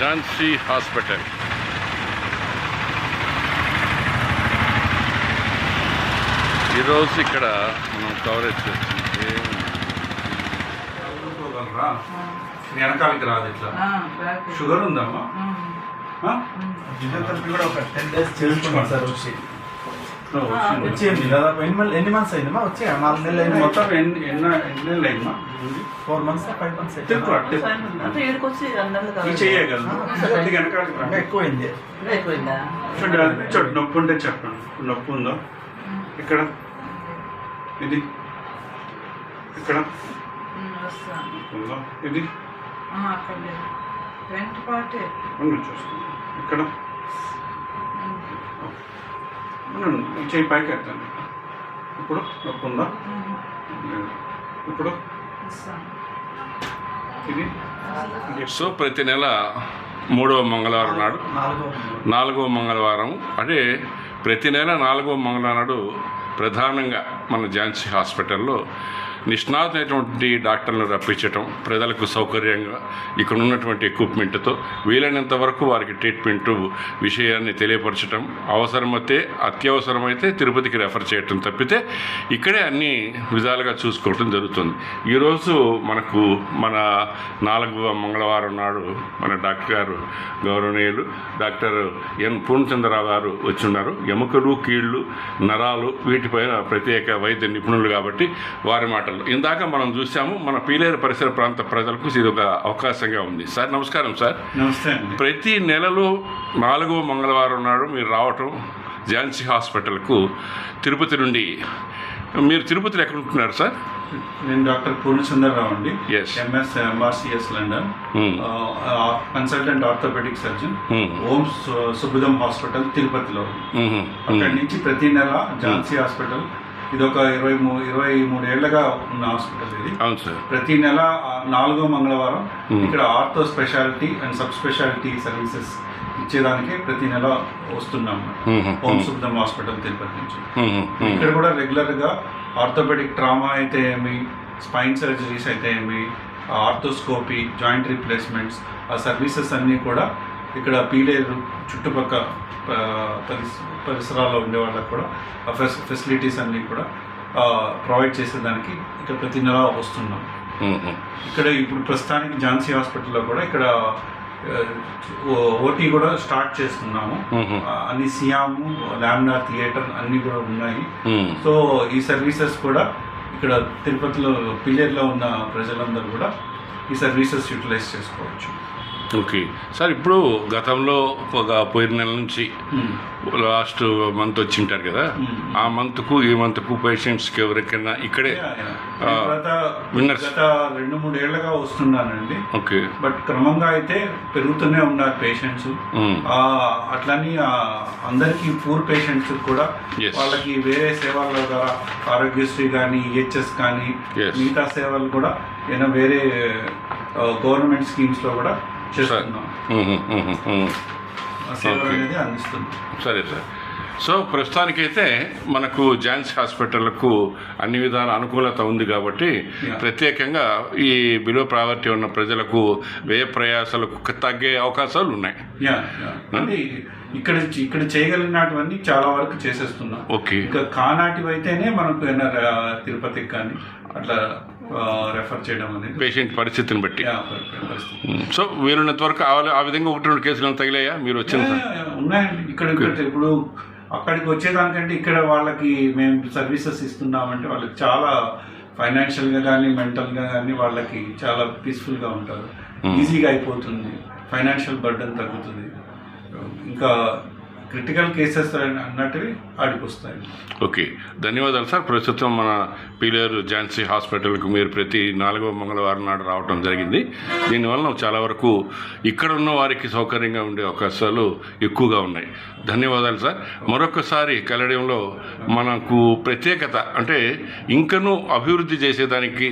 Jhansi hospital. ఈరోజు ఇక్కడ మనం కవరేజ్ చేస్తుంది. వెనకాలకి రాదు ఇట్లా. షుగర్ ఉందమ్మా? ఫిజియోథెరపీ కూడా ఒక 10 days చేసుకున్నాం సార్. వచ్చేయండి దాదాపు ఎన్ని మంత్స్ అయిందమ్మా? వచ్చే 4 నెలలు అయింది. మొత్తం ఎన్ని నెలలు అయిందమ్మా? 4 months 5 months ఎక్కువైంది. చూడు, నొప్పి ఉంటే చెప్పండి. నొప్పి ఉందో ఇక్కడ? ఇది ఇక్కడ ఉందో? ఇది చూసుకోండి. ఇక్కడ చేయి పైకి ఎత్తండి. ఇప్పుడు నొప్పి ఉందా? ఇప్పుడు ఇది. సో ప్రతి నెల 3వ మంగళవారం నాడు, 4వ మంగళవారం అంటే ప్రతి నెల 4వ మంగళవారం నాడు ప్రధానంగా మన ఝాన్సీ హాస్పిటల్లో నిష్ణాతులైనటువంటి డాక్టర్లను రప్పించటం, ప్రజలకు సౌకర్యంగా ఇక్కడ ఉన్నటువంటి ఎక్విప్మెంట్తో వీలైనంత వరకు వారికి ట్రీట్మెంట్ విషయాన్ని తెలియపరచడం, అవసరమైతే అత్యవసరమైతే తిరుపతికి రెఫర్ చేయటం తప్పితే ఇక్కడే అన్ని విధాలుగా చూసుకోవటం జరుగుతుంది. ఈరోజు మనకు మన 4వ మంగళవారం నాడు మన డాక్టర్ గారు గౌరవనీయులు డాక్టర్ ఎన్ పూర్ణచంద్రరావు గారు వచ్చి ఉన్నారు. ఎముకలు, కీళ్ళు, నరాలు వీటిపైన ప్రత్యేక వైద్య నిపుణులు కాబట్టి వారి మాటలు ఇందాక మనం చూసాము. మన పీలేరు పరిసర ప్రాంత ప్రజలకు ఇది ఒక అవకాశంగా ఉంది. సార్ నమస్కారం. సార్ నమస్తే. ప్రతి నెలలో 4వ మంగళవారం నాడు మీరు రావటం ఝాన్సీ హాస్పిటల్కు తిరుపతి నుండి. మీరు తిరుపతిలో ఎక్కడ ఉంటున్నారు సార్? నేను డాక్టర్ పూర్ణచంద్రరావు అండి. Yes. MS MRCS London, consultant orthopaedic surgeon, ఓమ్స్ సుబ్బుదం హాస్పిటల్ తిరుపతిలో. అక్కడి నుంచి ప్రతి నెల ఝాన్సీ హాస్పిటల్, ఇది ఒక 23 ఏళ్లుగా ఉన్న హాస్పిటల్ ఇది. అవును సార్. ప్రతి నెల 4వ మంగళవారం ఇక్కడ ortho speciality and sub speciality services ఇచ్చేదానికి ప్రతి నెల వస్తున్నాము. ఓం సుబ్బుదం హాస్పిటల్ తిరుపతి నుంచి. ఇక్కడ కూడా రెగ్యులర్గా ఆర్థోపెడిక్ ట్రామా అయితే ఏమి, స్పైన్ సర్జరీస్ అయితే ఏమి, ఆర్థోస్కోపీ, జాయింట్ రీప్లేస్మెంట్స్, ఆ సర్వీసెస్ అన్నీ కూడా ఇక్కడ పీలేరు చుట్టుపక్కల పరిసరాల్లో ఉండే వాళ్ళకి కూడా ఆ ఫెసిలిటీస్ అన్నీ కూడా ప్రొవైడ్ చేసేదానికి ఇక్కడ ప్రతి నెల వస్తున్నాం. ఇక్కడ ఇప్పుడు ప్రస్తుతానికి ఝాన్సీ హాస్పిటల్లో కూడా ఇక్కడ ఓటీ కూడా స్టార్ట్ చేస్తున్నాము. అన్ని సియాము, లామినార్ థియేటర్ అన్నీ కూడా ఉన్నాయి. సో ఈ సర్వీసెస్ కూడా ఇక్కడ తిరుపతిలో పీలేరులో ఉన్న ప్రజలందరూ కూడా ఈ సర్వీసెస్ యూటిలైజ్ చేసుకోవచ్చు. Okay sir. ఇప్పుడు గతంలో ఒక పోయిన నెల నుంచి లాస్ట్ మంత్ వచ్చి ఉంటారు కదా, ఆ మంత్కు ఈ మంత్కు పేషెంట్స్కి ఎవరికైనా ఇక్కడే విన్నర్స్ గత 2-3 ఏళ్లుగా వస్తున్నానండి. ఓకే. బట్ క్రమంగా అయితే పెరుగుతూనే ఉన్నారు పేషెంట్స్. అట్లని అందరికీ పూర్ పేషెంట్స్ కూడా వాళ్ళకి వేరే సేవల ద్వారా ఆరోగ్యశ్రీ కానీ, EHS కానీ, మిగతా సేవలు కూడా ఏదైనా వేరే గవర్నమెంట్ స్కీమ్స్లో కూడా చేస్తున్నాం. సేవలు అనేది అందిస్తుంది. సరే సార్. సో ప్రస్తుతానికైతే మనకు ఝాన్సీ హాస్పిటల్కు అన్ని విధాల అనుకూలత ఉంది కాబట్టి ప్రత్యేకంగా ఈ బిలో ప్రావర్టీ ఉన్న ప్రజలకు వ్యయ ప్రయాసాలకు తగ్గే అవకాశాలు ఉన్నాయి. అంటే ఇక్కడ చేయగలిగినటువన్నీ చాలా వరకు చేసేస్తున్నాం. ఓకే. ఇంకా కానాటివి అయితేనే మనకు తిరుపతికి కానీ అట్లా రెఫర్ చేయడం అనేది పేషెంట్ పరిస్థితిని బట్టి. సో వీలున్నంత వరకు ఆ విధంగా 1-2 కేసులు తగిలాయా మీరు వచ్చిన? ఉన్నాయండి. ఇక్కడ ఇప్పుడు అక్కడికి వచ్చేదానికంటే ఇక్కడ వాళ్ళకి మేము సర్వీసెస్ ఇస్తున్నామంటే వాళ్ళకి చాలా ఫైనాన్షియల్గా కానీ, మెంటల్గా కానీ వాళ్ళకి చాలా పీస్ఫుల్గా ఉంటారు. ఈజీగా అయిపోతుంది, ఫైనాన్షియల్ బర్డెన్ తగ్గుతుంది, ఇంకా క్రిటికల్ కేసెస్ అన్నట్టువి ఆడికొస్తాయి. ఓకే, ధన్యవాదాలు సార్. ప్రస్తుతం మన పీలేరు ఝాన్సీ హాస్పిటల్కు మీరు ప్రతి 4వ మంగళవారం నాడు రావడం జరిగింది. దీనివల్ల చాలా వరకు ఇక్కడ ఉన్న వారికి సౌకర్యంగా ఉండే అవకాశాలు ఎక్కువగా ఉన్నాయి. ధన్యవాదాలు సార్. మరొకసారి కలడంలో మనకు ప్రత్యేకత అంటే ఇంకనూ అభివృద్ధి చేసేదానికి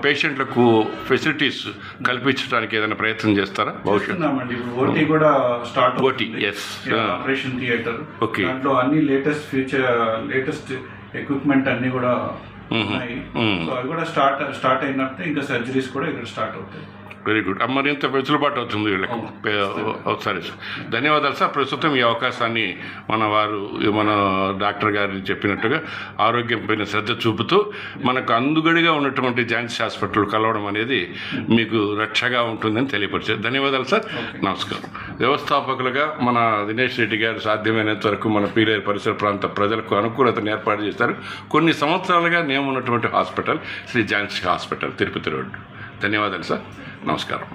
పేషెంట్లకు ఫెసిలిటీస్ కల్పించడానికి ఏదైనా ప్రయత్నం చేస్తారా? భవిష్యత్తుమండి ఓటీ కూడా start. OT, yes, operation theatre. Okay. దాంట్లో అన్ని లేటెస్ట్ ఎక్విప్మెంట్ అన్ని కూడా ఉన్నాయి. సో అవి కూడా స్టార్ట్ అయినట్టే ఇంకా సర్జరీస్ కూడా ఇక్కడ స్టార్ట్ అవుతాయి. వెరీ గుడ్ మరింత వెసులుబాటు అవుతుంది వీళ్ళకి సరే సార్, ధన్యవాదాలు సార్. ప్రస్తుతం ఈ అవకాశాన్ని మన డాక్టర్ గారు చెప్పినట్టుగా ఆరోగ్యం పైన శ్రద్ధ చూపుతూ మనకు అందుగడిగా ఉన్నటువంటి ఝాన్సీ హాస్పిటల్ కలవడం అనేది మీకు రక్షగా ఉంటుందని తెలియపరిచారు. ధన్యవాదాలు సార్, నమస్కారం. వ్యవస్థాపకులుగా మన దినేష్ రెడ్డి గారు సాధ్యమైనంత వరకు మన పీలేరు పరిసర ప్రాంత ప్రజలకు అనుకూలతను ఏర్పాటు చేస్తారు. కొన్ని సంవత్సరాలుగా నేమున్నటువంటి hospital Shri Jhansi hospital, Tirupati road. ధన్యవాదాలు సార్, నమస్కారం.